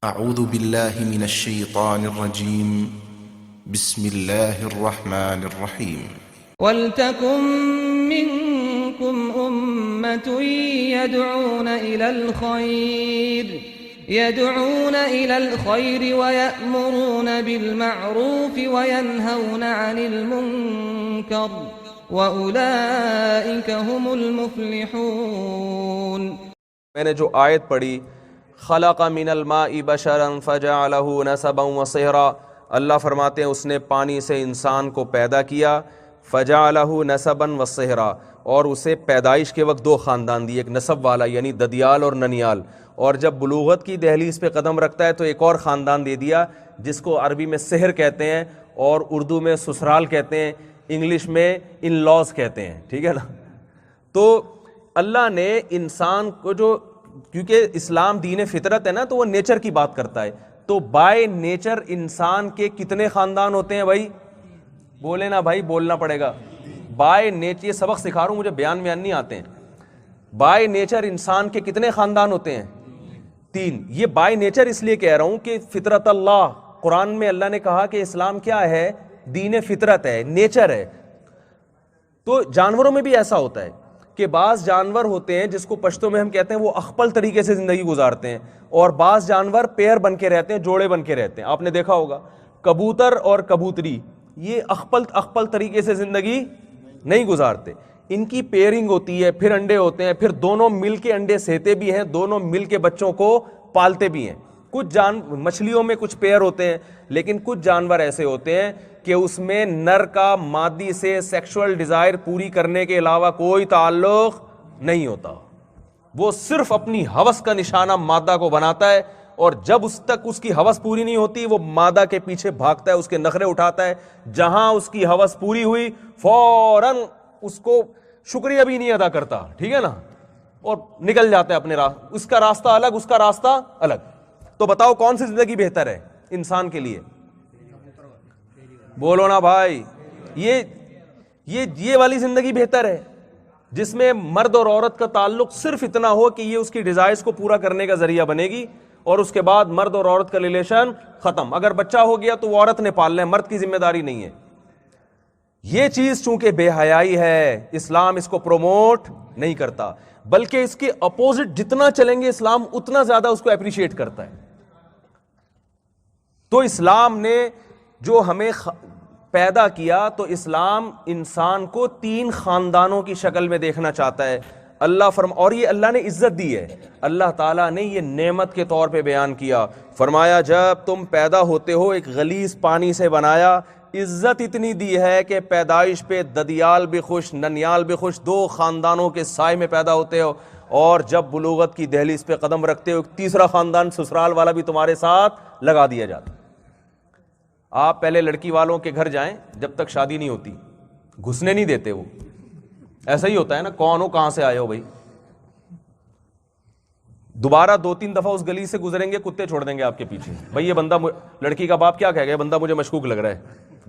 أعوذ بالله من الشيطان الرجيم. بسم الله الرحمن الرحيم. وَلْتَكُن مِّنكُمْ أُمَّةٌ يَدْعُونَ إِلَى الْخَيْرِ وَيَأْمُرُونَ بِالْمَعْرُوفِ وَيَنْهَوْنَ عَنِ الْمُنكَرِ وَأُولَئِكَ هُمُ الْمُفْلِحُونَ۔ میں نے جو آیت پڑھی خلق من الماء بشرا فجعله نسبا وصہرا، اللہ فرماتے ہیں اس نے پانی سے انسان کو پیدا کیا، فجعله نسبا وصہرا، اور اسے پیدائش کے وقت دو خاندان دیے، ایک نسب والا یعنی ددیال اور ننیال، اور جب بلوغت کی دہلیز پہ قدم رکھتا ہے تو ایک اور خاندان دے دیا جس کو عربی میں سحر کہتے ہیں اور اردو میں سسرال کہتے ہیں، انگلش میں ان لاز کہتے ہیں، ٹھیک ہے نا۔ تو اللہ نے انسان کو جو، کیونکہ اسلام دین فطرت ہے نا، تو وہ نیچر کی بات کرتا ہے، تو بائی نیچر انسان کے کتنے خاندان ہوتے ہیں بھائی؟ بولے نا بھائی، بولنا پڑے گا۔ بائی نیچر، یہ سبق سکھا رہا ہوں، مجھے بیان نہیں آتے ہیں۔ بائی نیچر انسان کے کتنے خاندان ہوتے ہیں؟ 3۔ یہ بائی نیچر اس لیے کہہ رہا ہوں کہ فطرت اللہ، قرآن میں اللہ نے کہا کہ اسلام کیا ہے؟ دین فطرت ہے، نیچر ہے۔ تو جانوروں میں بھی ایسا ہوتا ہے کہ بعض جانور ہوتے ہیں جس کو پشتو میں ہم کہتے ہیں وہ اخپل طریقے سے زندگی گزارتے ہیں، اور بعض جانور پیر بن کے رہتے ہیں، جوڑے بن کے رہتے ہیں۔ آپ نے دیکھا ہوگا کبوتر اور کبوتری یہ اخپل طریقے سے زندگی نہیں گزارتے، ان کی پیئرنگ ہوتی ہے، پھر انڈے ہوتے ہیں، پھر دونوں مل کے انڈے سیتے بھی ہیں، دونوں مل کے بچوں کو پالتے بھی ہیں۔ کچھ مچھلیوں میں کچھ پیئر ہوتے ہیں، لیکن کچھ جانور ایسے ہوتے ہیں کہ اس میں نر کا مادی سے سیکشول ڈیزائر پوری کرنے کے علاوہ کوئی تعلق نہیں ہوتا، وہ صرف اپنی ہوس کا نشانہ مادہ کو بناتا ہے، اور جب اس تک اس کی ہوس پوری نہیں ہوتی وہ مادہ کے پیچھے بھاگتا ہے، اس کے نخرے اٹھاتا ہے، جہاں اس کی ہوس پوری ہوئی فوراً اس کو شکریہ بھی نہیں ادا کرتا، ٹھیک ہے نا، اور نکل جاتا ہے اپنے راستہ، اس کا راستہ الگ، اس کا راستہ الگ۔ تو بتاؤ کون سی زندگی بہتر ہے انسان کے لیے؟ بولو نا بھائی، یہ والی زندگی بہتر ہے جس میں مرد اور عورت کا تعلق صرف اتنا ہو کہ یہ اس کی ڈیزائرز کو پورا کرنے کا ذریعہ بنے گی، اور اس کے بعد مرد اور عورت کا ریلیشن ختم۔ اگر بچہ ہو گیا تو وہ عورت نے پالنا ہے، مرد کی ذمہ داری نہیں ہے۔ یہ چیز چونکہ بے حیائی ہے، اسلام اس کو پروموٹ نہیں کرتا، بلکہ اس کے اپوزٹ جتنا چلیں گے اسلام اتنا زیادہ اس کو اپریشیٹ کرتا ہے۔ تو اسلام نے جو ہمیں پیدا کیا، تو اسلام انسان کو 3 خاندانوں کی شکل میں دیکھنا چاہتا ہے۔ اور یہ اللہ نے عزت دی ہے، اللہ تعالیٰ نے یہ نعمت کے طور پہ بیان کیا، فرمایا جب تم پیدا ہوتے ہو ایک غلیظ پانی سے بنایا، عزت اتنی دی ہے کہ پیدائش پہ ددیال بھی خوش، ننیال بھی خوش، 2 خاندانوں کے سائے میں پیدا ہوتے ہو، اور جب بلوغت کی دہلیز پہ قدم رکھتے ہو ایک تیسرا خاندان سسرال والا بھی تمہارے ساتھ لگا دیا جاتا۔ آپ پہلے لڑکی والوں کے گھر جائیں، جب تک شادی نہیں ہوتی گھسنے نہیں دیتے، وہ ایسا ہی ہوتا ہے نا، کون ہو، کہاں سے آئے ہو بھائی، دوبارہ 2-3 دفعہ اس گلی سے گزریں گے کتے چھوڑ دیں گے آپ کے پیچھے، بھائی یہ بندہ، لڑکی کا باپ کیا کہے گا، بندہ مجھے مشکوک لگ رہا ہے،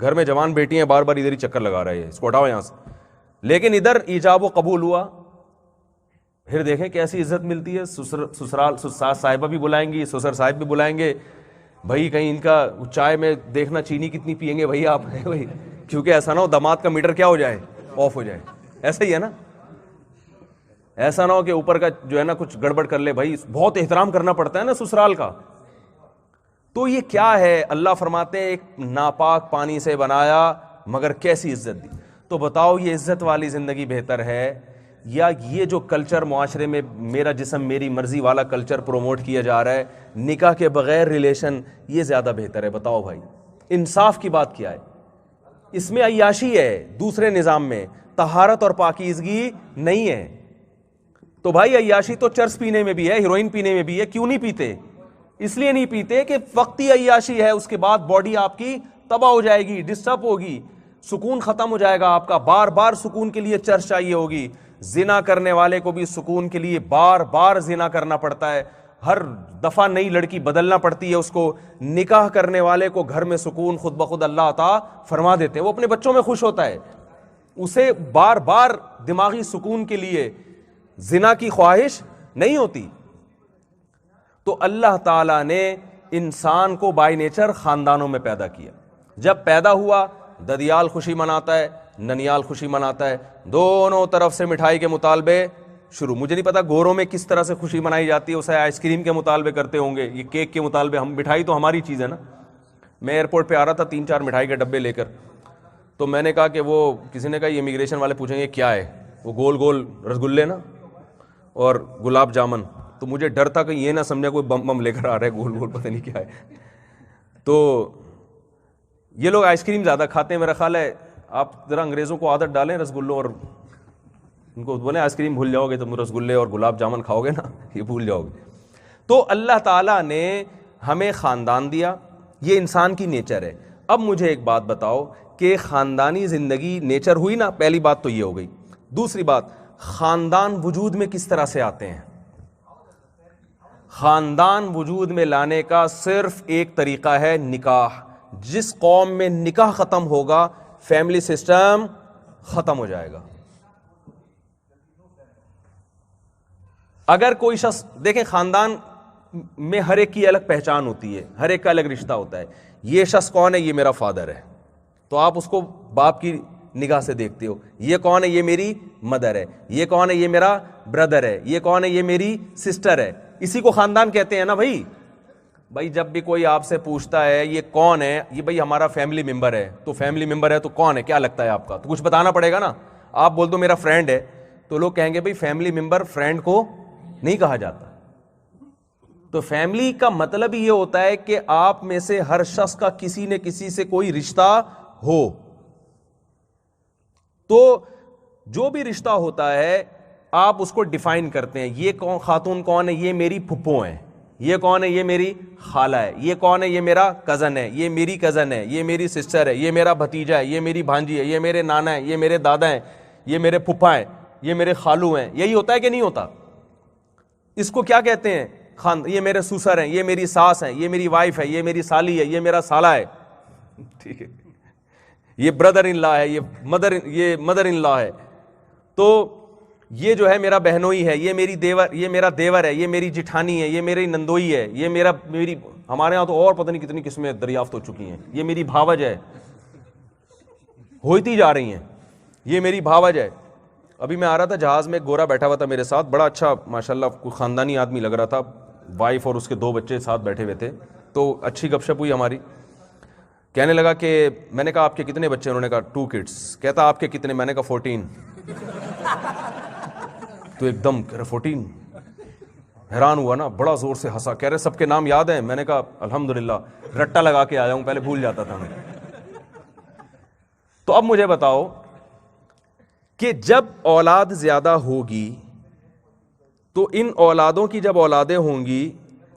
گھر میں جوان بیٹی ہیں، بار بار ادھر ہی چکر لگا رہا ہے، اس کو ہٹاؤ یہاں سے۔ لیکن ادھر ایجاب و قبول ہوا، پھر دیکھیں کیسی عزت ملتی ہے، سسرال صاحبہ بھی بلائیں گی، سسر صاحب بھی بلائیں گے، بھائی کہیں ان کا چائے میں دیکھنا چینی کتنی پئیں گے بھائی آپ، بھائی کیونکہ ایسا نہ ہو داماد کا میٹر کیا ہو جائے، آف ہو جائے، ایسا ہی ہے نا، ایسا نہ ہو کہ اوپر کا جو ہے نا کچھ گڑبڑ کر لے، بھائی بہت احترام کرنا پڑتا ہے نا سسرال کا۔ تو یہ کیا ہے، اللہ فرماتے ہیں ایک ناپاک پانی سے بنایا مگر کیسی عزت دی۔ تو بتاؤ یہ عزت والی زندگی بہتر ہے یا یہ جو کلچر معاشرے میں میرا جسم میری مرضی والا کلچر پروموٹ کیا جا رہا ہے، نکاح کے بغیر ریلیشن، یہ زیادہ بہتر ہے؟ بتاؤ بھائی، انصاف کی بات کیا ہے؟ اس میں عیاشی ہے، دوسرے نظام میں طہارت اور پاکیزگی نہیں ہے۔ تو بھائی عیاشی تو چرس پینے میں بھی ہے، ہیروئن پینے میں بھی ہے، کیوں نہیں پیتے؟ اس لیے نہیں پیتے کہ وقتی عیاشی ہے، اس کے بعد باڈی آپ کی تباہ ہو جائے گی، ڈسٹرب ہوگی، سکون ختم ہو جائے گا آپ کا، بار بار سکون کے لیے چرس چاہیے ہوگی۔ زنا کرنے والے کو بھی سکون کے لیے بار بار زنا کرنا پڑتا ہے، ہر دفعہ نئی لڑکی بدلنا پڑتی ہے اس کو۔ نکاح کرنے والے کو گھر میں سکون خود بخود اللہ عطا فرما دیتے ہیں، وہ اپنے بچوں میں خوش ہوتا ہے، اسے بار بار دماغی سکون کے لیے زنا کی خواہش نہیں ہوتی۔ تو اللہ تعالیٰ نے انسان کو بائی نیچر خاندانوں میں پیدا کیا. جب پیدا ہوا ددیال خوشی مناتا ہے, ننیال خوشی مناتا ہے, دونوں طرف سے مٹھائی کے مطالبے شروع. مجھے نہیں پتا گوروں میں کس طرح سے خوشی منائی جاتی ہے, اسے آئس کریم کے مطالبے کرتے ہوں گے, یہ کیک کے مطالبے. ہم مٹھائی تو ہماری چیز ہے نا. میں ایئرپورٹ پہ آ رہا تھا 3-4 مٹھائی کے ڈبے لے کر, تو میں نے کہا کہ وہ کسی نے کہا یہ امیگریشن والے پوچھیں گے کیا ہے, وہ گول گول رسگلے نا اور گلاب جامن. تو مجھے ڈر تھا کہ یہ نہ سمجھا کوئی بم بم لے کر آ رہا ہے گول گول, پتہ نہیں کیا ہے. تو یہ لوگ آئس کریم زیادہ کھاتے ہیں میرا خیال ہے. آپ ذرا انگریزوں کو عادت ڈالیں رسگلوں, اور ان کو بولیں آئس کریم بھول جاؤ گے, تم رسگلے اور گلاب جامن کھاؤ گے نا, یہ بھول جاؤ گے. تو اللہ تعالیٰ نے ہمیں خاندان دیا, یہ انسان کی نیچر ہے. اب مجھے ایک بات بتاؤ کہ خاندانی زندگی نیچر ہوئی نا, پہلی بات تو یہ ہو گئی. دوسری بات, خاندان وجود میں کس طرح سے آتے ہیں؟ خاندان وجود میں لانے کا صرف ایک طریقہ ہے, نکاح. جس قوم میں نکاح ختم ہوگا فیملی سسٹم ختم ہو جائے گا. اگر کوئی شخص دیکھیں, خاندان میں ہر ایک کی الگ پہچان ہوتی ہے, ہر ایک کا الگ رشتہ ہوتا ہے. یہ شخص کون ہے؟ یہ میرا فادر ہے, تو آپ اس کو باپ کی نگاہ سے دیکھتے ہو. یہ کون ہے؟ یہ میری مدر ہے. یہ کون ہے؟ یہ میرا بردر ہے. یہ کون ہے؟ یہ میری سسٹر ہے. اسی کو خاندان کہتے ہیں نا بھائی. بھائی جب بھی کوئی آپ سے پوچھتا ہے یہ کون ہے, یہ بھائی ہمارا فیملی ممبر ہے. تو فیملی ممبر ہے تو کون ہے, کیا لگتا ہے آپ کا؟ تو کچھ بتانا پڑے گا نا. آپ بول دو میرا فرینڈ ہے, تو لوگ کہیں گے بھائی فیملی ممبر فرینڈ کو نہیں کہا جاتا. تو فیملی کا مطلب یہ ہوتا ہے کہ آپ میں سے ہر شخص کا کسی نہ کسی سے کوئی رشتہ ہو. تو جو بھی رشتہ ہوتا ہے آپ اس کو ڈیفائن کرتے ہیں. یہ کون خاتون کون ہے؟ یہ میری پھپھو ہیں. یہ کون ہے؟ یہ میری خالہ ہے. یہ کون ہے؟ یہ میرا کزن ہے. یہ میری کزن ہے. یہ میری سسٹر ہے. یہ میرا بھتیجا ہے. یہ میری بھانجی ہے. یہ میرے نانا ہے. یہ میرے دادا ہیں. یہ میرے پھپھا ہیں. یہ میرے خالو ہیں. یہی ہوتا ہے کہ نہیں ہوتا؟ اس کو کیا کہتے ہیں؟ یہ میرے سسر ہیں. یہ میری ساس ہیں. یہ میری وائف ہے. یہ میری سالی ہے. یہ میرا سالہ ہے. ٹھیک ہے, یہ بردر ان لا ہے. یہ مدر ان لا ہے. تو یہ جو ہے میرا بہنوئی ہے. یہ میری دیور, یہ میرا دیور ہے. یہ میری جٹھانی ہے. یہ میری نندوئی ہے. یہ میری ہمارے ہاں تو اور پتہ نہیں کتنی قسمیں دریافت ہو چکی ہیں. یہ میری بھاوج ہے, ہوتی جا رہی ہیں. یہ میری بھاوج ہے. ابھی میں آ رہا تھا جہاز میں, ایک گورا بیٹھا ہوا تھا میرے ساتھ, بڑا اچھا ماشاءاللہ کوئی خاندانی آدمی لگ رہا تھا. وائف اور اس کے 2 بچے ساتھ بیٹھے ہوئے تھے. تو اچھی گپ شپ ہوئی ہماری. کہنے لگا کہ میں نے کہا آپ کے کتنے بچے؟ انہوں نے کہا 2 kids. کہتا آپ کے کتنے؟ میں نے کہا 14. تو ایک دم کہہ رہے 14. حیران ہوا نا, بڑا زور سے ہنسا. کہہ رہے سب کے نام یاد ہیں؟ میں نے کہا الحمدللہ, رٹا لگا کے آیا ہوں, پہلے بھول جاتا تھا میں. تو اب مجھے بتاؤ کہ جب اولاد زیادہ ہوگی تو ان اولادوں کی جب اولادیں ہوں گی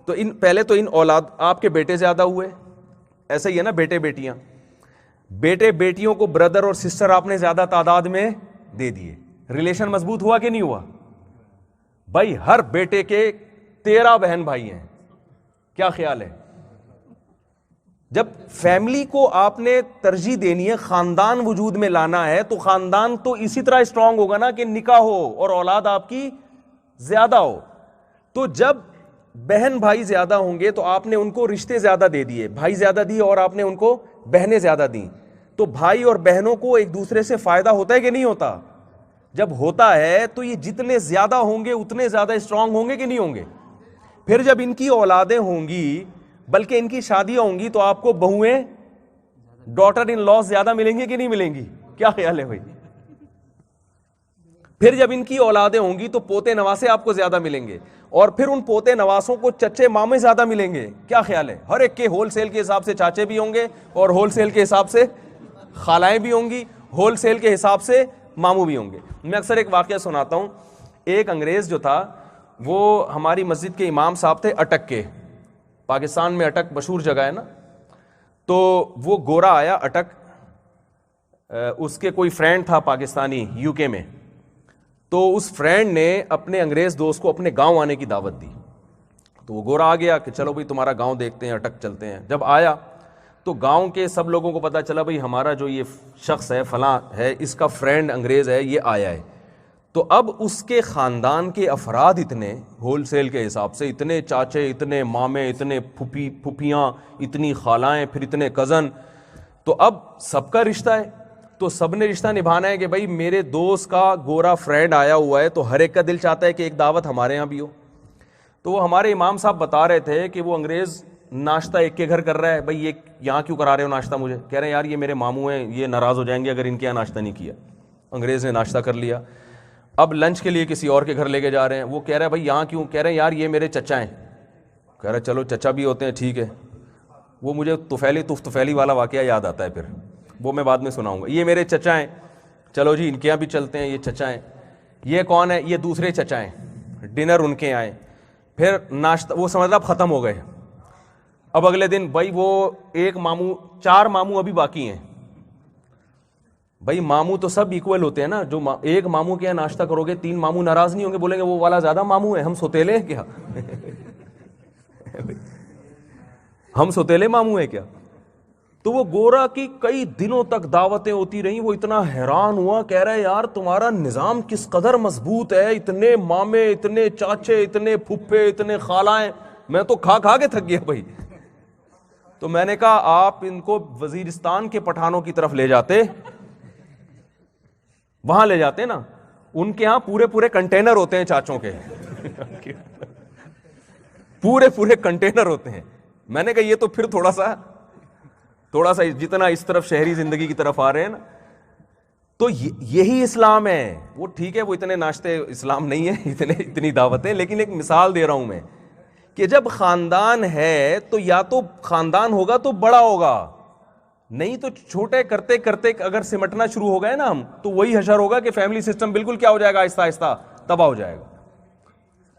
تو پہلے تو ان اولاد, آپ کے بیٹے زیادہ ہوئے, ایسا ہی ہے نا, بیٹے بیٹیاں. بیٹے بیٹیوں کو بردر اور سسٹر آپ نے زیادہ تعداد میں دے دیے. ریلیشن مضبوط ہوا کہ نہیں ہوا؟ بھائی ہر بیٹے کے 13 بہن بھائی ہیں. کیا خیال ہے؟ جب فیملی کو آپ نے ترجیح دینی ہے, خاندان وجود میں لانا ہے, تو خاندان تو اسی طرح اسٹرانگ ہوگا نا کہ نکاح ہو اور اولاد آپ کی زیادہ ہو. تو جب بہن بھائی زیادہ ہوں گے تو آپ نے ان کو رشتے زیادہ دے دیے, بھائی زیادہ دیے اور آپ نے ان کو بہنیں زیادہ دیں. تو بھائی اور بہنوں کو ایک دوسرے سے فائدہ ہوتا ہے کہ نہیں ہوتا؟ جب ہوتا ہے تو یہ جتنے زیادہ ہوں گے اتنے زیادہ اسٹرانگ ہوں گے کہ نہیں ہوں گے؟ پھر جب ان کی اولادیں ہوں گی, بلکہ ان کی شادیاں ہوں گی, تو آپ کو بہویں, ڈاٹر ان لاز زیادہ ملیں گی کہ نہیں ملیں گی؟ کیا خیال ہے بھائی؟ پھر جب ان کی اولادیں ہوں گی تو پوتے نواسے آپ کو زیادہ ملیں گے, اور پھر ان پوتے نواسوں کو چچے مامے زیادہ ملیں گے. کیا خیال ہے؟ ہر ایک کے ہول سیل کے حساب سے چاچے بھی ہوں گے, اور ہول سیل کے حساب سے خالائیں بھی ہوں گی, ہول سیل کے حساب سے ماموں بھی ہوں گے. میں اکثر ایک واقعہ سناتا ہوں. ایک انگریز جو تھا وہ ہماری مسجد کے امام صاحب تھے اٹک کے. پاکستان میں اٹک مشہور جگہ ہے نا. تو وہ گورا آیا اٹک, اس کے کوئی فرینڈ تھا پاکستانی یو کے میں. تو اس فرینڈ نے اپنے انگریز دوست کو اپنے گاؤں آنے کی دعوت دی. تو وہ گورا آ گیا کہ چلو بھائی تمہارا گاؤں دیکھتے ہیں, اٹک چلتے ہیں. جب آیا تو گاؤں کے سب لوگوں کو پتا چلا بھائی ہمارا جو یہ شخص ہے فلاں ہے, اس کا فرینڈ انگریز ہے, یہ آیا ہے. تو اب اس کے خاندان کے افراد اتنے ہول سیل کے حساب سے، اتنے چاچے، اتنے مامے، اتنے پھوپھیاں، اتنی خالائیں، پھر اتنے کزن، تو اب سب کا رشتہ ہے، تو سب نے رشتہ نبھانا ہے کہ بھائی میرے دوست کا گورا فرینڈ آیا ہوا ہے، تو ہر ایک کا دل چاہتا ہے کہ ایک دعوت ہمارے ہاں بھی ہو. تو وہ ہمارے امام صاحب بتا رہے تھے کہ وہ انگریز ناشتہ ایک کے گھر کر رہا ہے. بھائی یہ یہاں کیوں کرا رہے ہو ناشتہ؟ مجھے کہہ رہے ہیں یار یہ میرے ماموں ہیں، یہ ناراض ہو جائیں گے اگر ان کے یہاں ناشتہ نہیں کیا. انگریز نے ناشتہ کر لیا. اب لنچ کے لیے کسی اور کے گھر لے کے جا رہے ہیں. وہ کہہ رہا ہے بھائی یہاں کیوں؟ کہہ رہے ہیں یار یہ میرے چچا ہیں. کہہ رہا ہے چلو چچا بھی ہوتے ہیں ٹھیک ہے. وہ مجھے طفیلی والا واقعہ یاد آتا ہے، پھر وہ میں بعد میں سناؤں گا. یہ میرے چچا ہیں، چلو جی ان کے یہاں بھی چلتے ہیں، یہ چچا ہیں. یہ کون ہے؟ یہ دوسرے چچا ہیں. ڈنر ان کے آئے، پھر ناشتہ، وہ سمجھ اب ختم ہو گئے. اب اگلے دن بھائی وہ ایک ماموں، 4 ماموں ابھی باقی ہیں. بھائی ماموں تو سب ایکول ہوتے ہیں نا. جو ایک ماموں کے یہاں ناشتہ کرو گے 3 ماموں ناراض نہیں ہوں گے، بولیں گے وہ والا زیادہ ماموں ہے، ہم سوتیلے ہیں کیا؟ ہم سوتیلے ماموں ہیں کیا؟ تو وہ گورا کی کئی دنوں تک دعوتیں ہوتی رہیں. وہ اتنا حیران ہوا، کہہ رہے یار تمہارا نظام کس قدر مضبوط ہے، اتنے مامے، اتنے چاچے، اتنے پھپھے، اتنے خالائیں، میں تو کھا کے تھک گیا بھائی. تو میں نے کہا آپ ان کو وزیرستان کے پٹھانوں کی طرف لے جاتے، وہاں لے جاتے نا. ان کے ہاں پورے کنٹینر ہوتے ہیں چاچوں کے، پورے کنٹینر ہوتے ہیں. میں نے کہا یہ تو پھر تھوڑا سا جتنا اس طرف شہری زندگی کی طرف آ رہے ہیں نا. تو یہی اسلام ہے. وہ ٹھیک ہے وہ اتنے ناشتے اسلام نہیں ہے، اتنی دعوتیں، لیکن ایک مثال دے رہا ہوں میں کہ جب خاندان ہے تو یا تو خاندان ہوگا تو بڑا ہوگا، نہیں تو چھوٹے کرتے کرتے اگر سمٹنا شروع ہو گئے نا ہم، تو وہی حشر ہوگا کہ فیملی سسٹم بالکل کیا ہو جائے گا، آہستہ آہستہ تباہ ہو جائے گا.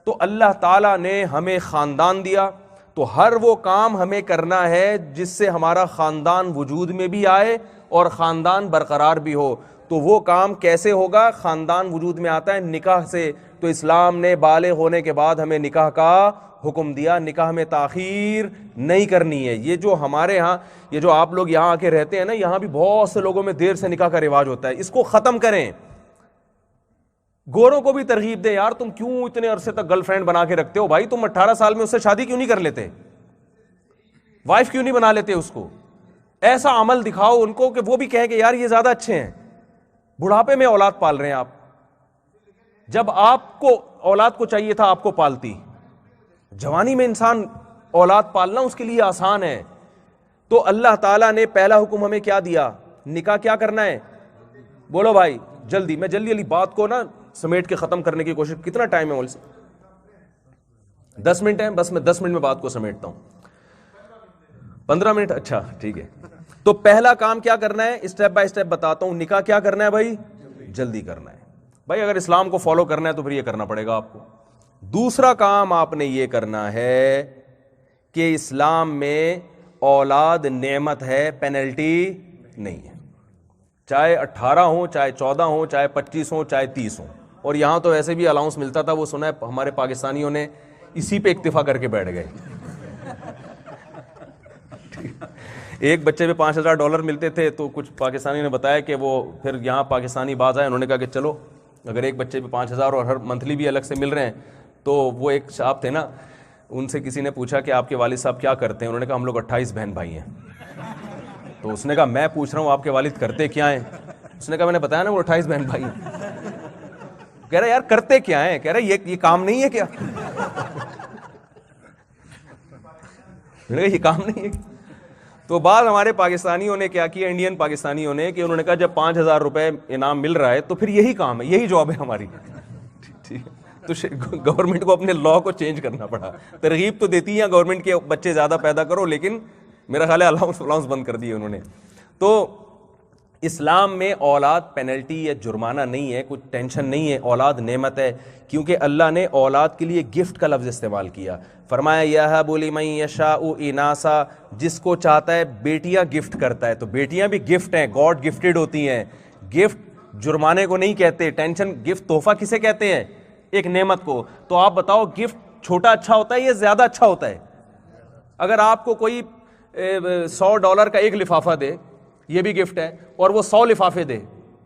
تو اللہ تعالیٰ نے ہمیں خاندان دیا، تو ہر وہ کام ہمیں کرنا ہے جس سے ہمارا خاندان وجود میں بھی آئے اور خاندان برقرار بھی ہو. تو وہ کام کیسے ہوگا؟ خاندان وجود میں آتا ہے نکاح سے. تو اسلام نے بالغ ہونے کے بعد ہمیں نکاح کا حکم دیا. نکاح میں تاخیر نہیں کرنی ہے. یہ جو ہمارے ہاں، یہ جو آپ لوگ یہاں آ کے رہتے ہیں نا، یہاں بھی بہت سے لوگوں میں دیر سے نکاح کا رواج ہوتا ہے. اس کو ختم کریں. گوروں کو بھی ترغیب دیں، یار تم کیوں اتنے عرصے تک گرل فرینڈ بنا کے رکھتے ہو؟ بھائی تم 18 سال میں اس سے شادی کیوں نہیں کر لیتے؟ وائف کیوں نہیں بنا لیتے اس کو؟ ایسا عمل دکھاؤ ان کو کہ وہ بھی کہیں کہ یار یہ زیادہ اچھے ہیں. بڑھاپے میں اولاد پال رہے ہیں آپ، جب آپ کو اولاد کو چاہیے تھا آپ کو پالتی. جوانی میں انسان اولاد پالنا اس کے لیے آسان ہے. تو اللہ تعالیٰ نے پہلا حکم ہمیں کیا دیا؟ نکاح کیا کرنا ہے؟ بولو بھائی جلدی. میں جلدی بات کو نا سمیٹ کے ختم کرنے کی کوشش. کتنا ٹائم ہے؟ 10 منٹ ہے بس. میں 10 منٹ میں بات کو سمیٹتا ہوں. 15 منٹ؟ اچھا ٹھیک ہے. تو پہلا کام کیا کرنا ہے؟ اسٹیپ بائی اسٹیپ بتاتا ہوں. نکاح کیا کرنا ہے بھائی؟ جلدی کرنا ہے. بھائی اگر اسلام کو فالو کرنا ہے تو پھر یہ کرنا پڑے گا آپ کو. دوسرا کام آپ نے یہ کرنا ہے کہ اسلام میں اولاد نعمت ہے، پینلٹی نہیں ہے. چاہے 18 ہوں، چاہے 14 ہوں، چاہے 25 ہوں، چاہے 30 ہوں. اور یہاں تو ویسے بھی الاؤنس ملتا تھا. وہ سنا ہے ہمارے پاکستانیوں نے اسی پہ اکتفا کر کے بیٹھ گئے. ایک بچے پہ $5000 ملتے تھے. تو کچھ پاکستانی نے بتایا کہ وہ پھر یہاں پاکستانی باز آئے، انہوں نے کہا کہ چلو اگر ایک بچے پہ 5000 اور ہر منتھلی بھی الگ سے مل رہے ہیں. تو وہ ایک صاحب تھے نا، ان سے کسی نے پوچھا کہ آپ کے والد صاحب کیا کرتے ہیں؟ انہوں نے کہا ہم لوگ 28 بہن بھائی ہیں. تو اس نے کہا میں پوچھ رہا ہوں آپ کے والد کرتے کیا ہیں؟ اس نے کہا میں نے بتایا نا وہ 28 بہن بھائی ہیں. کہہ رہا یار کرتے کیا ہیں؟ کہہ رہا یہ کام نہیں ہے کیا؟ یہ کام نہیں ہے. تو بعض ہمارے پاکستانیوں نے کیا کیا، انڈین پاکستانیوں نے، کہ انہوں نے کہا جب 5000 روپے انعام مل رہا ہے تو پھر یہی کام ہے، یہی جاب ہے ہماری. تو گورنمنٹ کو اپنے لا کو چینج کرنا پڑا. ترغیب تو دیتی ہیں گورنمنٹ کے بچے زیادہ پیدا کرو، لیکن میرا خیال ہے الاؤنس بند کر دیے انہوں نے. تو اسلام میں اولاد پینلٹی یا جرمانہ نہیں ہے، کچھ ٹینشن نہیں ہے. اولاد نعمت ہے، کیونکہ اللہ نے اولاد کے لیے گفٹ کا لفظ استعمال کیا. فرمایا یہب لمن یشاء اناسا، جس کو چاہتا ہے بیٹیاں گفٹ کرتا ہے. تو بیٹیاں بھی گفٹ ہیں، گاڈ گفٹڈ ہوتی ہیں. گفٹ جرمانے کو نہیں کہتے. ٹینشن گفٹ تحفہ کسے کہتے ہیں؟ ایک نعمت کو. تو آپ بتاؤ گفٹ چھوٹا اچھا ہوتا ہے یا زیادہ اچھا ہوتا ہے؟ اگر آپ کو کوئی $100 کا ایک لفافہ دے، یہ بھی گفٹ ہے، اور وہ 100 لفافے دے،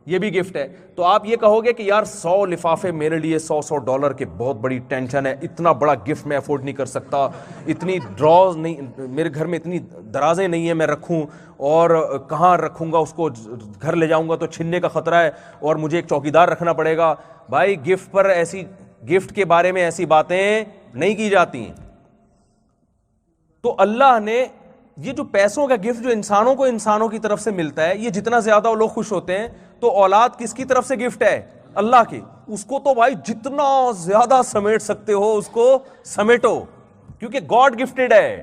یہ بھی گفٹ ہے. تو آپ یہ کہو گے کہ یار 100 لفافے میرے لیے $100 کے بہت بڑی ٹینشن ہے, اتنا بڑا گفٹ میں افورڈ نہیں کر سکتا, اتنی ڈراز نہیں, میرے گھر میں اتنی درازیں نہیں ہیں میں رکھوں, اور کہاں رکھوں گا اس کو, گھر لے جاؤں گا تو چھننے کا خطرہ ہے, اور مجھے ایک چوکیدار رکھنا پڑے گا. بھائی گفٹ پر ایسی, گفٹ کے بارے میں ایسی باتیں نہیں کی جاتی ہیں. تو اللہ نے یہ جو پیسوں کا گفٹ جو انسانوں کو انسانوں کی طرف سے ملتا ہے, یہ جتنا زیادہ وہ لوگ خوش ہوتے ہیں, تو اولاد کس کی طرف سے گفٹ ہے؟ اللہ کی. اس کو تو بھائی جتنا زیادہ سمیٹ سکتے ہو اس کو سمیٹو, کیونکہ گاڈ گفٹڈ ہے.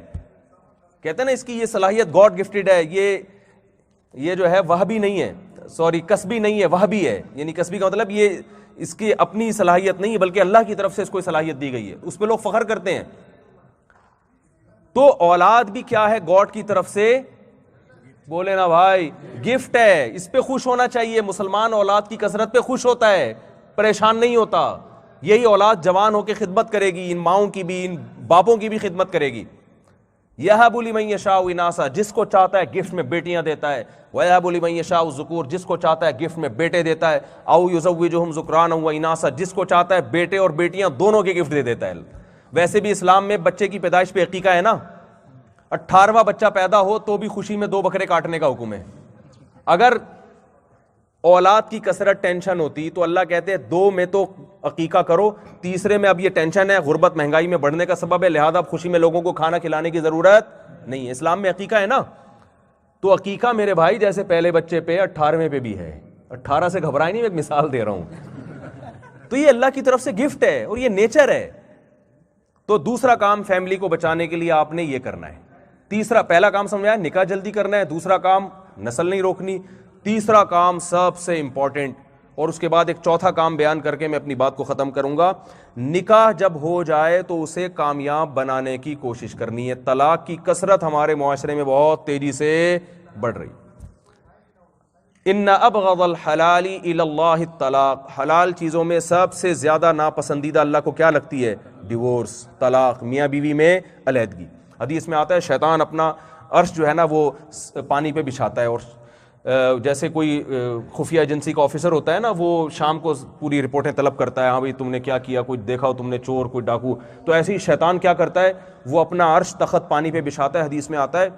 کہتے ہیں نا اس کی یہ صلاحیت گاڈ گفٹڈ ہے, یہ جو ہے وہبی نہیں ہے, سوری کسبی نہیں ہے, وہبی ہے. یعنی کسبی کا مطلب یہ اس کی اپنی صلاحیت نہیں ہے, بلکہ اللہ کی طرف سے اس کو صلاحیت دی گئی ہے. اس پہ لوگ فخر کرتے ہیں. تو اولاد بھی کیا ہے؟ گاڈ کی طرف سے, بولے نا بھائی, گفٹ ہے. اس پہ خوش ہونا چاہیے. مسلمان اولاد کی کثرت پہ خوش ہوتا ہے, پریشان نہیں ہوتا. یہی اولاد جوان ہو کے خدمت کرے گی, ان ماؤں کی بھی, ان باپوں کی بھی خدمت کرے گی. یَهَبُ لِمَن يَشَاءُ إِنَاثًا, جس کو چاہتا ہے گفٹ میں بیٹیاں دیتا ہے. وَيَهَبُ لِمَن يَشَاءُ الذُّكُورَ, جس کو چاہتا ہے گفٹ میں بیٹے دیتا ہے. أَوْ يُزَوِّجُهُمْ ذُكْرَانًا وَإِنَاثًا, جس کو چاہتا ہے بیٹے اور بیٹیاں دونوں کے گفٹ دے دیتا ہے. ویسے بھی اسلام میں بچے کی پیدائش پہ عقیقہ ہے نا, 18واں بچہ پیدا ہو تو بھی خوشی میں 2 بکرے کاٹنے کا حکم ہے. اگر اولاد کی کثرت ٹینشن ہوتی تو اللہ کہتے ہیں 2 میں تو عقیقہ کرو, تیسرے میں اب یہ ٹینشن ہے, غربت مہنگائی میں بڑھنے کا سبب ہے, لہذا اب خوشی میں لوگوں کو کھانا کھلانے کی ضرورت نہیں ہے. اسلام میں عقیقہ ہے نا. تو عقیقہ میرے بھائی جیسے پہلے بچے پہ 18ویں پہ بھی ہے. 18 سے گھبرائے نہیں, میں ایک مثال دے رہا ہوں. تو یہ اللہ کی طرف سے گفٹ ہے اور یہ نیچر ہے. تو دوسرا کام فیملی کو بچانے کے لیے آپ نے یہ کرنا ہے. تیسرا, پہلا کام سمجھایا نکاح جلدی کرنا ہے, دوسرا کام نسل نہیں روکنی, تیسرا کام سب سے امپورٹنٹ, اور اس کے بعد ایک چوتھا کام بیان کر کے میں اپنی بات کو ختم کروں گا. نکاح جب ہو جائے تو اسے کامیاب بنانے کی کوشش کرنی ہے. طلاق کی کثرت ہمارے معاشرے میں بہت تیزی سے بڑھ رہی. ان ابغض الحلال الی اللہ الطلاق, حلال چیزوں میں سب سے زیادہ ناپسندیدہ اللہ کو کیا لگتی ہے؟ ڈیورس, طلاق, میاں بیوی میں علیحدگی. حدیث میں آتا ہے شیطان اپنا عرش جو ہے نا وہ پانی پہ بچھاتا ہے, اور جیسے کوئی خفیہ ایجنسی کا آفیسر ہوتا ہے نا, وہ شام کو پوری رپورٹیں طلب کرتا ہے, ہاں بھائی تم نے کیا کیا, کوئی دیکھا ہو تم نے چور, کوئی ڈاکو. تو ایسے ہی شیطان کیا کرتا ہے, وہ اپنا عرش تخت پانی پہ بچھاتا ہے, حدیث میں آتا ہے,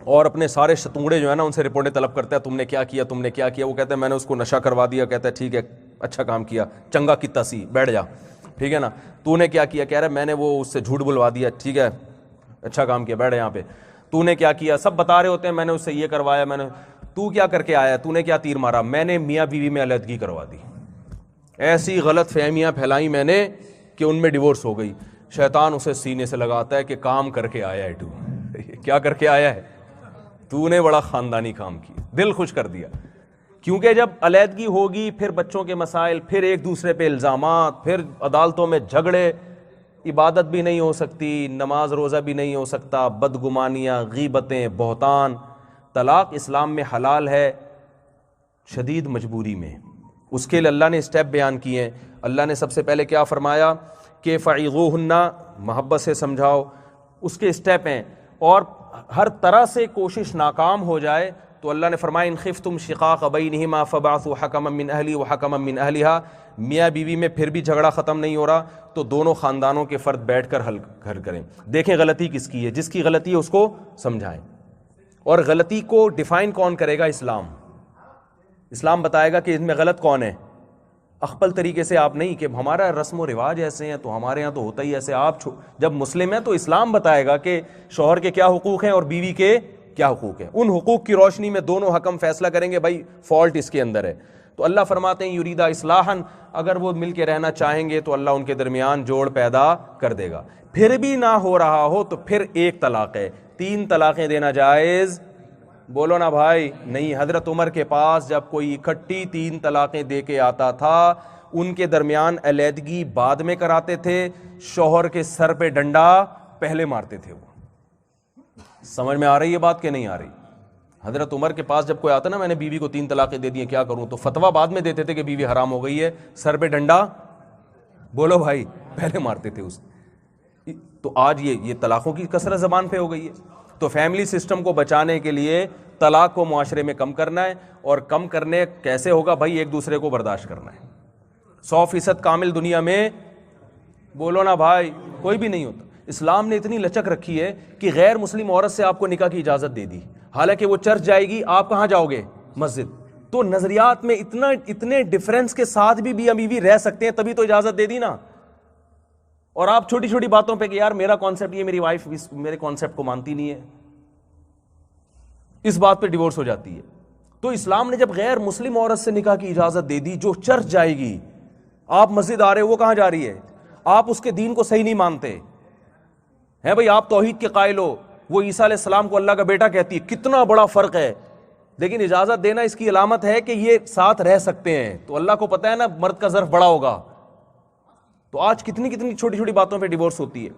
اور اپنے سارے ستونگڑے جو ہے نا ان سے رپورٹیں طلب کرتا ہے, تم نے کیا کیا, تم نے کیا کیا. وہ کہتا ہے میں نے اس کو نشہ کروا دیا. کہتا ہے ٹھیک ہے, اچھا کام کیا, چنگا کتا سی, بیٹھ جا, ٹھیک ہے نا. تو نے کیا کیا؟ کہہ رہا ہے میں نے وہ اس سے جھوٹ بلوا دیا. ٹھیک ہے, اچھا کام کیا, بیٹھ یہاں پہ. تو نے کیا کیا؟ سب بتا رہے ہوتے ہیں میں نے اس سے یہ کروایا, میں نے. تو کیا کر کے آیا؟ تو نے کیا تیر مارا؟ میں نے میاں بیوی میں علیحدگی کروا دی. ایسی غلط فہمیاں پھیلائی میں نے کہ ان میں ڈیورس ہو گئی. شیطان اسے سینے سے لگاتا ہے کہ کام کر کے آیا ہے تو. کیا کر کے آیا ہے؟ تو نے بڑا خاندانی کام کیا, دل خوش کر دیا. کیونکہ جب علیحدگی ہوگی پھر بچوں کے مسائل, پھر ایک دوسرے پہ الزامات, پھر عدالتوں میں جھگڑے, عبادت بھی نہیں ہو سکتی, نماز روزہ بھی نہیں ہو سکتا, بدگمانیاں, غیبتیں, بہتان. طلاق اسلام میں حلال ہے شدید مجبوری میں. اس کے لیے اللہ نے اسٹیپ بیان کیے ہیں. اللہ نے سب سے پہلے کیا فرمایا کہ فعظوہن, محبت سے سمجھاؤ. اس کے اسٹیپ ہیں, اور ہر طرح سے کوشش ناکام ہو جائے تو اللہ نے فرمایا ان خفتم شقاق بینہما فبعثوا حکما من اہلی وحکما من اہلہا. میاں بیوی میں پھر بھی جھگڑا ختم نہیں ہو رہا تو دونوں خاندانوں کے فرد بیٹھ کر حل کریں. دیکھیں غلطی کس کی ہے, جس کی غلطی ہے اس کو سمجھائیں. اور غلطی کو ڈیفائن کون کرے گا؟ اسلام. اسلام بتائے گا کہ اس میں غلط کون ہے. اخپل طریقے سے آپ نہیں کہ ہمارا رسم و رواج ایسے ہیں تو ہمارے ہاں تو ہوتا ہی ایسے. آپ جب مسلم ہیں تو اسلام بتائے گا کہ شوہر کے کیا حقوق ہیں اور بیوی کے کیا حقوق ہیں. ان حقوق کی روشنی میں دونوں حکم فیصلہ کریں گے بھائی فالٹ اس کے اندر ہے. تو اللہ فرماتے ہیں یریدا اصلاحا, اگر وہ مل کے رہنا چاہیں گے تو اللہ ان کے درمیان جوڑ پیدا کر دے گا. پھر بھی نہ ہو رہا ہو تو پھر 1 طلاق ہے. 3 طلاقیں دینا جائز؟ بولو نا بھائی نہیں. حضرت عمر کے پاس جب کوئی اکٹھی 3 طلاقیں دے کے آتا تھا, ان کے درمیان علیحدگی بعد میں کراتے تھے, شوہر کے سر پہ ڈنڈا پہلے مارتے تھے. وہ سمجھ میں آ رہی ہے بات کہ نہیں آ رہی؟ حضرت عمر کے پاس جب کوئی آتا نا میں نے بیوی کو 3 طلاقیں دے دی کیا کروں, تو فتویٰ بعد میں دیتے تھے کہ بیوی حرام ہو گئی ہے, سر پہ ڈنڈا بولو بھائی پہلے مارتے تھے اس. تو آج یہ طلاقوں کی کثرت زبان پہ ہو گئی ہے. تو فیملی سسٹم کو بچانے کے لیے طلاق کو معاشرے میں کم کرنا ہے، اور کم کرنے کیسے ہوگا بھائی؟ ایک دوسرے کو برداشت کرنا ہے۔ 100% کامل دنیا میں بولو نا بھائی، کوئی بھی نہیں ہوتا۔ اسلام نے اتنی لچک رکھی ہے کہ غیر مسلم عورت سے آپ کو نکاح کی اجازت دے دی، حالانکہ وہ چرچ جائے گی، آپ کہاں جاؤ گے؟ مسجد۔ تو نظریات میں اتنے ڈفرینس کے ساتھ بھی میاں بیوی رہ سکتے ہیں، تبھی تو اجازت دے دی نا۔ اور آپ چھوٹی چھوٹی باتوں پہ کہ یار میرا کانسیپٹ یہ، میری وائف میرے کانسیپٹ کو مانتی نہیں ہے، اس بات پہ ڈیورس ہو جاتی ہے۔ تو اسلام نے جب غیر مسلم عورت سے نکاح کی اجازت دے دی، جو چرچ جائے گی، آپ مسجد آ رہے ہو، وہ کہاں جا رہی ہے؟ آپ اس کے دین کو صحیح نہیں مانتے ہیں بھائی، آپ توحید کے قائل ہو، وہ عیسیٰ علیہ السلام کو اللہ کا بیٹا کہتی ہے، کتنا بڑا فرق ہے۔ لیکن اجازت دینا اس کی علامت ہے کہ یہ ساتھ رہ سکتے ہیں، تو اللہ کو پتہ ہے نا مرد کا ظرف بڑا ہوگا۔ تو آج کتنی چھوٹی چھوٹی باتوں پہ ڈیورس ہوتی ہے۔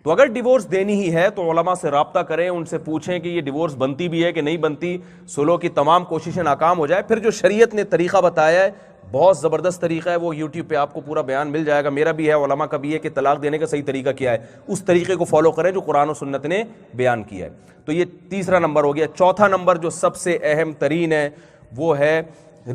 تو اگر ڈیورس دینی ہی ہے تو علماء سے رابطہ کریں، ان سے پوچھیں کہ یہ ڈیورس بنتی بھی ہے کہ نہیں بنتی، صلح کی تمام کوششیں ناکام ہو جائے۔ پھر جو شریعت نے طریقہ بتایا ہے بہت زبردست طریقہ ہے، وہ یوٹیوب پہ آپ کو پورا بیان مل جائے گا، میرا بھی ہے، علماء کا بھی ہے، کہ طلاق دینے کا صحیح طریقہ کیا ہے، اس طریقے کو فالو کریں جو قرآن و سنت نے بیان کیا ہے۔ تو یہ تیسرا نمبر ہو گیا۔ چوتھا نمبر جو سب سے اہم ترین ہے وہ ہے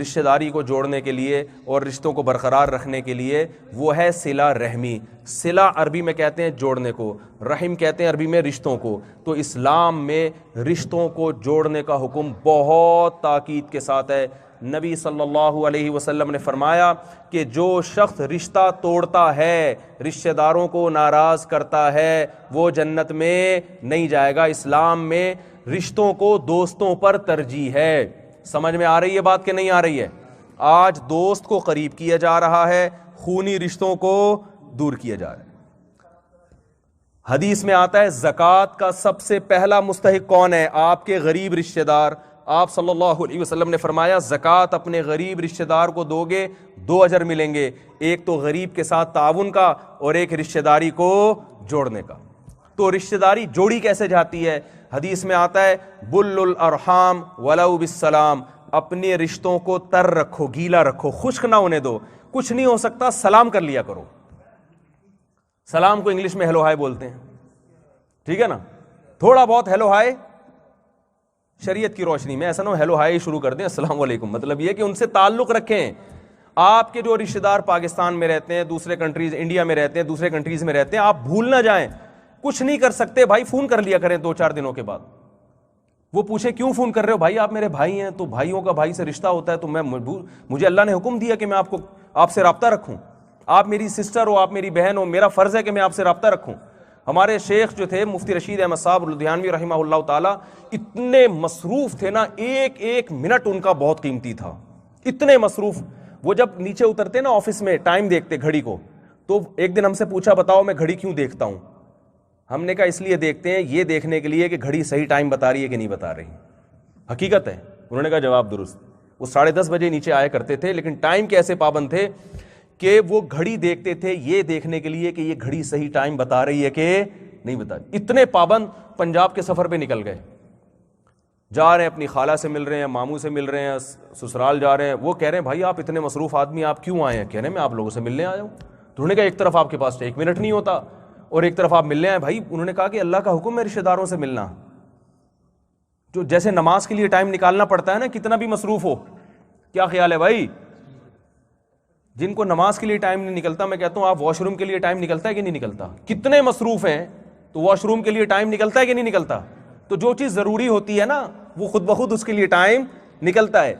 رشتہ داری کو جوڑنے کے لیے اور رشتوں کو برقرار رکھنے کے لیے، وہ ہے صلہ رحمی۔ صلہ عربی میں کہتے ہیں جوڑنے کو، رحم کہتے ہیں عربی میں رشتوں کو۔ تو اسلام میں رشتوں کو جوڑنے کا حکم بہت تاکید کے ساتھ ہے۔ نبی صلی اللہ علیہ وسلم نے فرمایا کہ جو شخص رشتہ توڑتا ہے، رشتہ داروں کو ناراض کرتا ہے، وہ جنت میں نہیں جائے گا۔ اسلام میں رشتوں کو دوستوں پر ترجیح ہے۔ سمجھ میں آ رہی ہے بات کہ نہیں آ رہی ہے؟ آج دوست کو قریب کیا جا رہا ہے، خونی رشتوں کو دور کیا جا رہا ہے۔ حدیث میں آتا ہے زکوٰۃ کا سب سے پہلا مستحق کون ہے؟ آپ کے غریب رشتہ دار۔ آپ صلی اللہ علیہ وسلم نے فرمایا زکوٰۃ اپنے غریب رشتہ دار کو دو گے 2 اجر ملیں گے، ایک تو غریب کے ساتھ تعاون کا اور ایک رشتہ داری کو جوڑنے کا۔ تو رشتہ داری جوڑی کیسے جاتی ہے؟ حدیث میں آتا ہے بل الارحام ولو بالسلام، اپنے رشتوں کو تر رکھو، گیلا رکھو، خشک نہ ہونے دو۔ کچھ نہیں ہو سکتا سلام کر لیا کرو۔ سلام کو انگلش میں ہیلو ہائے بولتے ہیں، ٹھیک ہے نا؟ تھوڑا بہت ہیلو ہائے شریعت کی روشنی میں، ایسا نہ ہو ہیلو ہائے شروع کر دیں السلام علیکم۔ مطلب یہ کہ ان سے تعلق رکھیں۔ آپ کے جو رشتہ دار پاکستان میں رہتے ہیں، دوسرے کنٹریز، انڈیا میں رہتے ہیں، دوسرے کنٹریز میں رہتے ہیں، آپ بھول نہ جائیں۔ کچھ نہیں کر سکتے بھائی، فون کر لیا کریں 2-4 دنوں کے بعد۔ وہ پوچھے کیوں فون کر رہے ہو؟ بھائی آپ میرے بھائی ہیں، تو بھائیوں کا بھائی سے رشتہ ہوتا ہے، تو مجھے اللہ نے حکم دیا کہ میں آپ سے رابطہ رکھوں۔ آپ میری سسٹر ہو، آپ میری بہن ہو، میرا فرض ہے کہ میں آپ سے رابطہ رکھوں۔ ہمارے شیخ جو تھے مفتی رشید احمد صاحب لدھیانوی رحمہ اللہ تعالیٰ، اتنے مصروف تھے نا، ایک منٹ ان کا بہت قیمتی تھا، اتنے مصروف۔ وہ جب نیچے اترتے نا آفس میں، ٹائم دیکھتے گھڑی کو، تو ایک دن ہم سے پوچھا بتاؤ میں گھڑی کیوں دیکھتا ہوں؟ ہم نے کہا اس لیے دیکھتے ہیں، یہ دیکھنے کے لیے کہ گھڑی صحیح ٹائم بتا رہی ہے کہ نہیں بتا رہی۔ حقیقت ہے۔ انہوں نے کہا جواب درست۔ وہ 10:30 بجے نیچے آیا کرتے تھے، لیکن ٹائم کے ایسے پابند تھے کہ وہ گھڑی دیکھتے تھے یہ دیکھنے کے لیے کہ یہ گھڑی صحیح ٹائم بتا رہی ہے کہ نہیں بتا رہی۔ اتنے پابند پنجاب کے سفر پہ نکل گئے، جا رہے ہیں اپنی خالہ سے مل رہے ہیں، ماموں سے مل رہے ہیں، سسرال جا رہے ہیں۔ وہ کہہ رہے ہیں بھائی آپ اتنے مصروف آدمی آپ کیوں آئے ہیں؟ کہہ رہے ہیں میں آپ لوگوں سے ملنے آیا ہوں۔ تو انہوں نے کہا ایک طرف آپ کے پاس 1 منٹ نہیں ہوتا اور ایک طرف آپ ملنے آئے بھائی۔ انہوں نے کہا کہ اللہ کا حکم ہے رشتہ داروں سے ملنا، جو جیسے نماز کے لیے ٹائم نکالنا پڑتا ہے نا، کتنا بھی مصروف ہو۔ کیا خیال ہے بھائی؟ جن کو نماز کے لیے ٹائم نہیں نکلتا، میں کہتا ہوں آپ واش روم کے لیے ٹائم نکلتا ہے کہ نہیں نکلتا؟ کتنے مصروف ہیں تو واش روم کے لیے ٹائم نکلتا ہے کہ نہیں نکلتا؟ تو جو چیز ضروری ہوتی ہے نا وہ خود بخود اس کے لیے ٹائم نکلتا ہے۔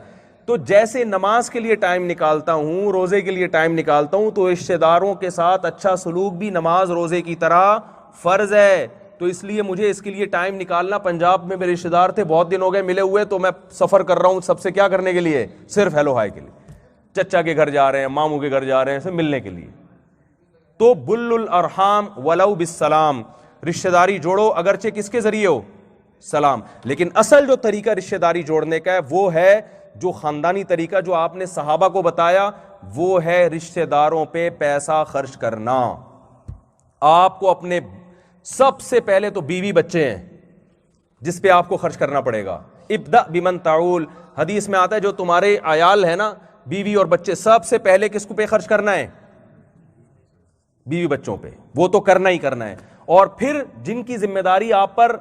تو جیسے نماز کے لیے ٹائم نکالتا ہوں، روزے کے لیے ٹائم نکالتا ہوں، تو رشتہ داروں کے ساتھ اچھا سلوک بھی نماز روزے کی طرح فرض ہے۔ تو اس لیے مجھے اس کے لیے ٹائم نکالنا، پنجاب میں میرے رشتہ دار تھے، بہت دن ہو گئے ملے ہوئے، تو میں سفر کر رہا ہوں سب سے کیا کرنے کے لیے؟ صرف ہیلو ہائے کے لیے۔ چچا کے گھر جا رہے ہیں، ماموں کے گھر جا رہے ہیں، سے ملنے کے لیے۔ تو بل الارحام ولو بالسلام، رشتہ داری جوڑو اگرچہ کس کے ذریعے ہو؟ سلام۔ لیکن اصل جو طریقہ رشتہ داری جوڑنے کا ہے وہ ہے جو خاندانی طریقہ جو آپ نے صحابہ کو بتایا، وہ ہے رشتہ داروں پہ پیسہ خرچ کرنا۔ آپ کو اپنے سب سے پہلے تو بیوی بچے ہیں جس پہ آپ کو خرچ کرنا پڑے گا۔ ابدأ بمن تعول، حدیث میں آتا ہے جو تمہارے عیال ہے نا، بیوی اور بچے، سب سے پہلے کس کو پہ خرچ کرنا ہے؟ بیوی بچوں پہ، وہ تو کرنا ہی کرنا ہے۔ اور پھر جن کی ذمہ داری آپ پر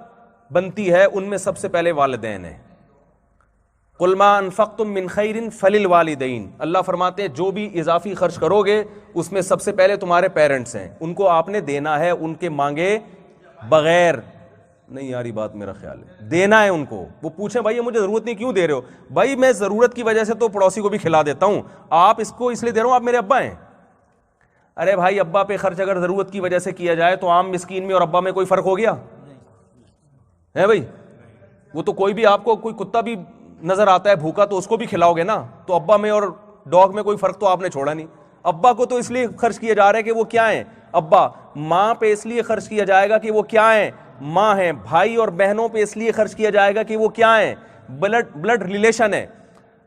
بنتی ہے ان میں سب سے پہلے والدین ہیں۔ قل ما انفقتم من خیر فللوالدین، اللہ فرماتے ہیں جو بھی اضافی خرچ کرو گے اس میں سب سے پہلے تمہارے پیرنٹس ہیں، ان کو آپ نے دینا ہے، ان کے مانگے بغیر نہیں۔ یاری بات میرا خیال ہے دینا ہے ان کو۔ وہ پوچھیں بھائی یہ مجھے ضرورت نہیں کیوں دے رہے ہو؟ بھائی میں ضرورت کی وجہ سے تو پڑوسی کو بھی کھلا دیتا ہوں، آپ اس کو اس لیے دے رہا ہوں آپ میرے ابا ہیں۔ ارے بھائی ابا پہ خرچ اگر ضرورت کی وجہ سے کیا جائے تو عام مسکین میں اور ابا میں کوئی فرق ہو گیا ہے؟ بھائی وہ تو کوئی بھی آپ کو کوئی کتا بھی نظر آتا ہے بھوکا تو اس کو بھی کھلاؤ گے نا، تو ابا میں اور ڈاگ میں کوئی فرق تو آپ نے چھوڑا نہیں۔ ابا کو تو اس لیے خرچ کیا جا رہا ہے کہ وہ کیا ہیں؟ ابا۔ ماں پہ اس لیے خرچ کیا جائے گا کہ وہ کیا ہیں؟ ماں ہیں۔ بھائی اور بہنوں پہ اس لیے خرچ کیا جائے گا کہ وہ کیا ہیں؟ بلڈ ریلیشن ہے۔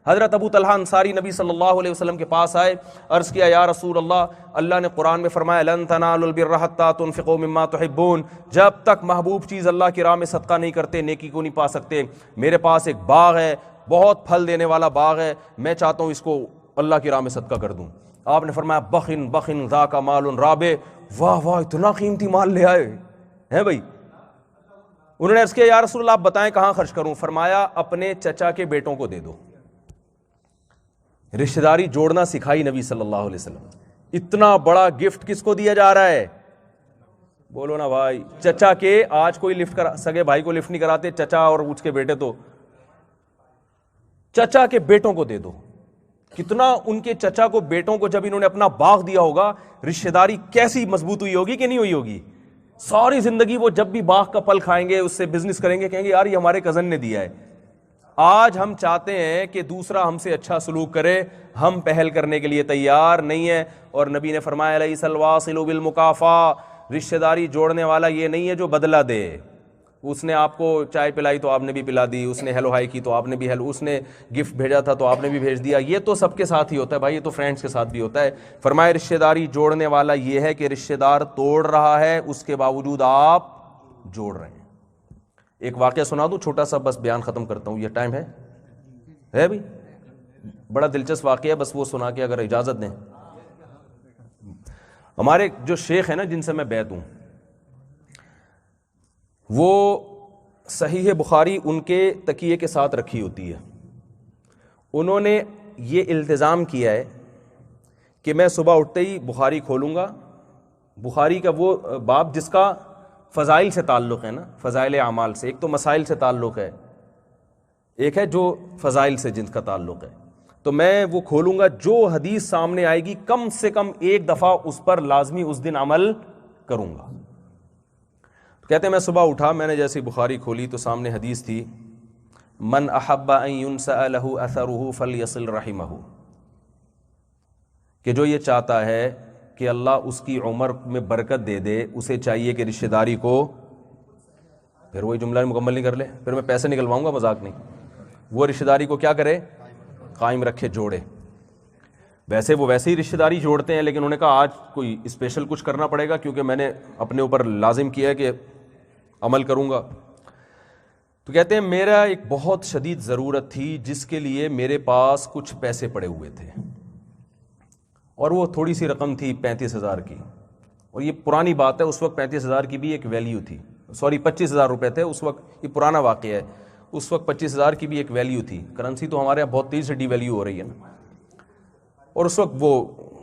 حضرت ابو طلحہ انصاری نبی صلی اللہ علیہ وسلم کے پاس آئے، عرض کیا یا رسول اللہ، اللہ نے قرآن میں فرمایا لن تنالوا البر حتى تنفقوا مما تحبون، جب تک محبوب چیز اللہ کی راہ میں صدقہ نہیں کرتے نیکی کو نہیں پا سکتے۔ میرے پاس ایک باغ ہے، بہت پھل دینے والا باغ ہے، میں چاہتا ہوں اس کو اللہ کی راہ میں صدقہ کر دوں۔ آپ نے فرمایا بخن بخن ذاک مال رابح، واہ واہ اتنا قیمتی مال لے آئے ہیں بھائی۔ انہوں نے عرض کیا یا رسول اللہ آپ بتائیں کہاں خرچ کروں؟ فرمایا اپنے چچا کے بیٹوں کو دے دو۔ رشتہ داری جوڑنا سکھائی نبی صلی اللہ علیہ وسلم۔ اتنا بڑا گفٹ کس کو دیا جا رہا ہے؟ بولو نا بھائی، چچا کے۔ آج کوئی لفٹ سگے بھائی کو لفٹ نہیں کراتے، چچا اور اس کے بیٹے تو چچا کے بیٹوں کو دے دو۔ کتنا ان کے چچا کو بیٹوں کو جب انہوں نے اپنا باغ دیا ہوگا، رشتہ داری کیسی مضبوط ہوئی ہوگی کہ نہیں ہوئی ہوگی؟ ساری زندگی وہ جب بھی باغ کا پھل کھائیں گے اس سے بزنس کریں گے، کہیں گے یار یہ ہمارے کزن نے دیا ہے۔ آج ہم چاہتے ہیں کہ دوسرا ہم سے اچھا سلوک کرے، ہم پہل کرنے کے لیے تیار نہیں ہے۔ اور نبی نے فرمایا لیس الواصل بالمکافہ، رشتہ داری جوڑنے والا یہ نہیں ہے جو بدلہ دے۔ اس نے آپ کو چائے پلائی تو آپ نے بھی پلا دی، اس نے ہیلو ہائی کی تو آپ نے بھی ہیلو، اس نے گفٹ بھیجا تھا تو آپ نے بھی بھیج دیا۔ یہ تو سب کے ساتھ ہی ہوتا ہے بھائی، یہ تو فرینڈس کے ساتھ بھی ہوتا ہے۔ فرمایا رشتہ داری جوڑنے والا یہ ہے کہ رشتہ دار توڑ رہا ہے اس کے باوجود آپ جوڑ رہے ہیں۔ ایک واقعہ سنا دوں چھوٹا سا، بس بیان ختم کرتا ہوں، یہ ٹائم ہے بھائی؟ بڑا دلچسپ واقعہ ہے، بس وہ سنا کے اگر اجازت دیں۔ ہمارے جو شیخ ہیں نا جن سے میں بیعت ہوں، وہ صحیح بخاری ان کے تکیے کے ساتھ رکھی ہوتی ہے۔ انہوں نے یہ التزام کیا ہے کہ میں صبح اٹھتے ہی بخاری کھولوں گا، بخاری کا وہ باب جس کا فضائل سے تعلق ہے نا، فضائل اعمال سے، ایک تو مسائل سے تعلق ہے، ایک ہے جو فضائل سے جن کا تعلق ہے، تو میں وہ کھولوں گا، جو حدیث سامنے آئے گی کم سے کم ایک دفعہ اس پر لازمی اس دن عمل کروں گا۔ تو کہتے ہیں میں صبح اٹھا، میں نے جیسے بخاری کھولی تو سامنے حدیث تھی من احب ان ينسأ له اثره فليصل رحمه، کہ جو یہ چاہتا ہے کہ اللہ اس کی عمر میں برکت دے دے، اسے چاہیے کہ رشتہ داری کو، پھر وہی جملہ مکمل نہیں کر لے، پھر میں پیسے نکلواؤں گا، مذاق نہیں، وہ رشتہ داری کو کیا کرے؟ قائم رکھے، جوڑے۔ ویسے وہ ویسے ہی رشتہ داری جوڑتے ہیں، لیکن انہوں نے کہا آج کوئی اسپیشل کچھ کرنا پڑے گا کیونکہ میں نے اپنے اوپر لازم کیا ہے کہ عمل کروں گا۔ تو کہتے ہیں میرا ایک بہت شدید ضرورت تھی جس کے لیے میرے پاس کچھ پیسے پڑے ہوئے تھے، اور وہ تھوڑی سی رقم تھی 35,000 کی، اور یہ پرانی بات ہے، اس وقت 35,000 کی بھی ایک ویلیو تھی، 25,000 روپے تھے اس وقت، یہ پرانا واقعہ ہے، اس وقت 25,000 کی بھی ایک ویلیو تھی۔ کرنسی تو ہمارے یہاں بہت تیزی سے ڈی ویلیو ہو رہی ہے نا، اور اس وقت وہ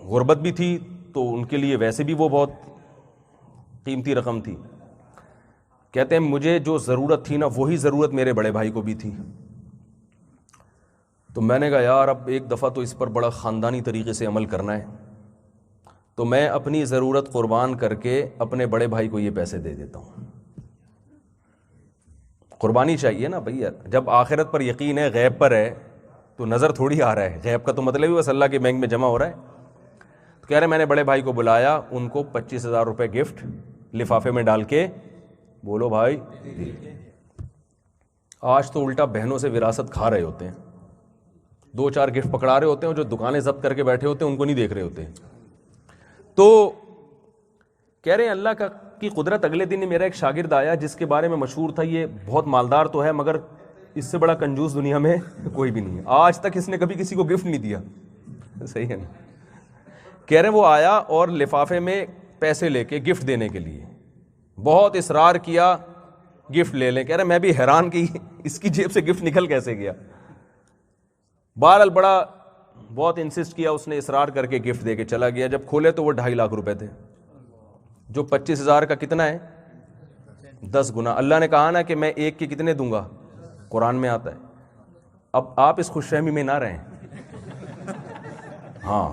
غربت بھی تھی تو ان کے لیے ویسے بھی وہ بہت قیمتی رقم تھی۔ کہتے ہیں مجھے جو ضرورت تھی نا وہی ضرورت میرے بڑے بھائی کو بھی تھی، تو میں نے کہا یار اب ایک دفعہ تو اس پر بڑا خاندانی طریقے سے عمل کرنا ہے، تو میں اپنی ضرورت قربان کر کے اپنے بڑے بھائی کو یہ پیسے دے دیتا ہوں۔ قربانی چاہیے نا بھائی، جب آخرت پر یقین ہے، غیب پر ہے، تو نظر تھوڑی آ رہا ہے، غیب کا تو مطلب ہی بس اللہ کے بینک میں جمع ہو رہا ہے۔ تو کہہ رہے میں نے بڑے بھائی کو بلایا، ان کو 25,000 روپے گفٹ لفافے میں ڈال کے، بولو بھائی، آج تو الٹا بہنوں سے وراثت کھا رہے ہوتے ہیں، 2-4 گفٹ پکڑا رہے ہوتے ہیں، اور جو دکانیں ضبط کر کے بیٹھے ہوتے ہیں ان کو نہیں دیکھ رہے ہوتے ہیں۔ تو کہہ رہے ہیں اللہ کی قدرت، اگلے دن میرا ایک شاگرد آیا جس کے بارے میں مشہور تھا یہ بہت مالدار تو ہے مگر اس سے بڑا کنجوس دنیا میں کوئی بھی نہیں ہے، آج تک اس نے کبھی کسی کو گفٹ نہیں دیا، صحیح ہے نا؟ کہہ رہے وہ آیا اور لفافے میں پیسے لے کے گفٹ دینے کے لیے بہت اصرار کیا، گفٹ لے لیں۔ کہہ رہے میں بھی حیران کہ اس کی جیب سے گفٹ نکل کیسے گیا۔ بہرحال بہت انسسٹ کیا اس نے, اصرار کر کے گفٹ دے کے چلا گیا. جب کھولے تو وہ 2.5 لاکھ روپے تھے, جو 25,000 کا کتنا ہے 10 گنا. اللہ نے کہا نا کہ میں ایک کے کتنے دوں گا, قرآن میں آتا ہے. اب آپ اس خوش فہمی میں نہ رہیں. ہاں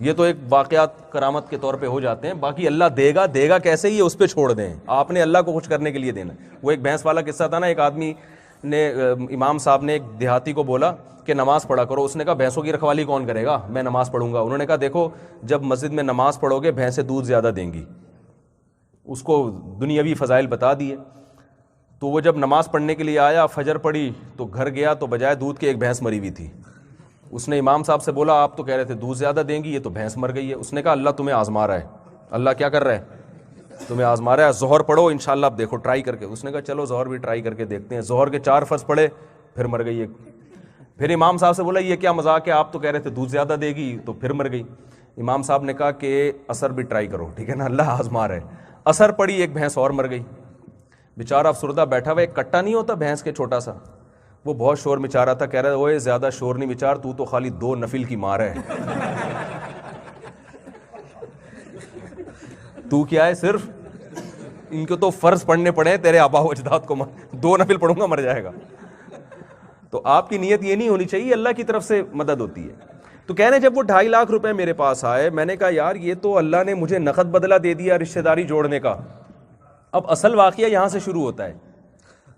یہ تو ایک واقعات کرامت کے طور پہ ہو جاتے ہیں, باقی اللہ دے گا کیسے یہ اس پہ چھوڑ دیں. آپ نے اللہ کو خوش کرنے کے لیے دینا. وہ ایک بھینس والا قصہ تھا نا, ایک آدمی نے امام صاحب نے ایک دیہاتی کو بولا کہ نماز پڑھا کرو. اس نے کہا بھینسوں کی رکھوالی کون کرے گا, میں نماز پڑھوں گا. انہوں نے کہا دیکھو جب مسجد میں نماز پڑھو گے بھینسیں دودھ زیادہ دیں گی. اس کو دنیاوی فضائل بتا دیے. تو وہ جب نماز پڑھنے کے لیے آیا, فجر پڑھی تو گھر گیا تو بجائے دودھ کے ایک بھینس مری ہوئی تھی. اس نے امام صاحب سے بولا آپ تو کہہ رہے تھے دودھ زیادہ دیں گی, یہ تو بھینس مر گئی ہے. اس نے کہا اللہ تمہیں آزما رہا ہے. اللہ کیا کر رہا ہے, تمہیں آزما رہا ہے. ظہر پڑھو انشاءاللہ, اب دیکھو ٹرائی کر کے. اس نے کہا چلو ظہر بھی ٹرائی کر کے دیکھتے ہیں. ظہر کے 4 فرض پڑھے, پھر مر گئی ایک. پھر امام صاحب سے بولا یہ کیا مذاق ہے, آپ تو کہہ رہے تھے دودھ زیادہ دے گی, تو پھر مر گئی. امام صاحب نے کہا کہ عصر بھی ٹرائی کرو, ٹھیک ہے نا, اللہ آزما رہا ہے. عصر پڑھی, ایک بھینس اور مر گئی. بیچارہ افسردہ بیٹھا ہوا, ایک کٹا نہیں ہوتا بھینس کے چھوٹا سا, وہ بہت شور مچا رہا تھا. کہہ رہا وہ زیادہ شور نہیں مچار, تو خالی 2 نفل کی مار ہے. تو کیا ہے, صرف ان کو تو فرض پڑھنے پڑے تیرے آبا و اجداد کو, 2 نفل پڑھوں گا مر جائے گا. تو آپ کی نیت یہ نہیں ہونی چاہیے, اللہ کی طرف سے مدد ہوتی ہے. تو کہنے جب وہ 2.5 لاکھ روپے میرے پاس آئے, میں نے کہا یار یہ تو اللہ نے مجھے نقد بدلہ دے دیا رشتہ داری جوڑنے کا. اب اصل واقعہ یہاں سے شروع ہوتا ہے.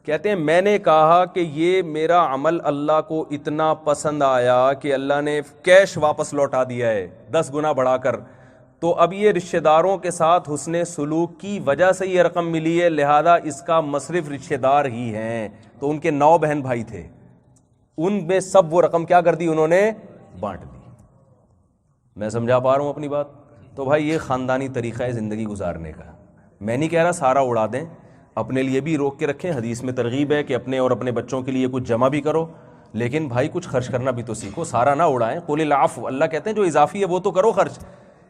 کہتے ہیں میں نے کہا کہ یہ میرا عمل اللہ کو اتنا پسند آیا کہ اللہ نے کیش واپس لوٹا دیا ہے 10 گنا بڑھا کر. تو اب یہ رشتہ داروں کے ساتھ حسن سلوک کی وجہ سے یہ رقم ملی ہے, لہذا اس کا مصرف رشتہ دار ہی ہیں. تو ان کے 9 بہن بھائی تھے, ان میں سب وہ رقم کیا کر دی, انہوں نے بانٹ دی. میں سمجھا پا رہا ہوں اپنی بات. تو بھائی یہ خاندانی طریقہ ہے زندگی گزارنے کا. میں نہیں کہہ رہا سارا اڑا دیں, اپنے لیے بھی روک کے رکھیں. حدیث میں ترغیب ہے کہ اپنے اور اپنے بچوں کے لیے کچھ جمع بھی کرو, لیکن بھائی کچھ خرچ کرنا بھی تو سیکھو, سارا نہ اڑائیں. قل العفو, اللہ کہتے ہیں جو اضافی ہے وہ تو کرو خرچ,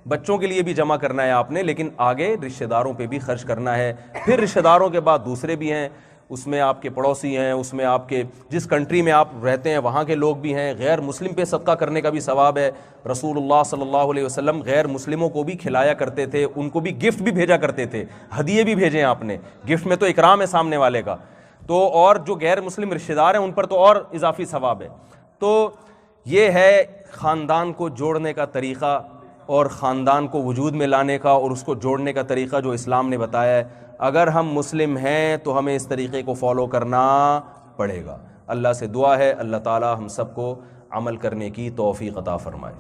بچوں کے لیے بھی جمع کرنا ہے آپ نے, لیکن آگے رشتہ داروں پہ بھی خرچ کرنا ہے. پھر رشتہ داروں کے بعد دوسرے بھی ہیں, اس میں آپ کے پڑوسی ہیں, اس میں آپ کے جس کنٹری میں آپ رہتے ہیں وہاں کے لوگ بھی ہیں. غیر مسلم پہ صدقہ کرنے کا بھی ثواب ہے. رسول اللہ صلی اللہ علیہ وسلم غیر مسلموں کو بھی کھلایا کرتے تھے, ان کو بھی گفٹ بھی بھیجا کرتے تھے, ہدیے بھی بھیجے آپ نے. گفٹ میں تو اکرام ہے سامنے والے کا, تو اور جو غیر مسلم رشتہ دار ہیں ان پر تو اور اضافی ثواب ہے. تو یہ ہے خاندان کو جوڑنے کا طریقہ, اور خاندان کو وجود میں لانے کا اور اس کو جوڑنے کا طریقہ جو اسلام نے بتایا ہے. اگر ہم مسلم ہیں تو ہمیں اس طریقے کو فالو کرنا پڑے گا. اللہ سے دعا ہے اللہ تعالی ہم سب کو عمل کرنے کی توفیق عطا فرمائے.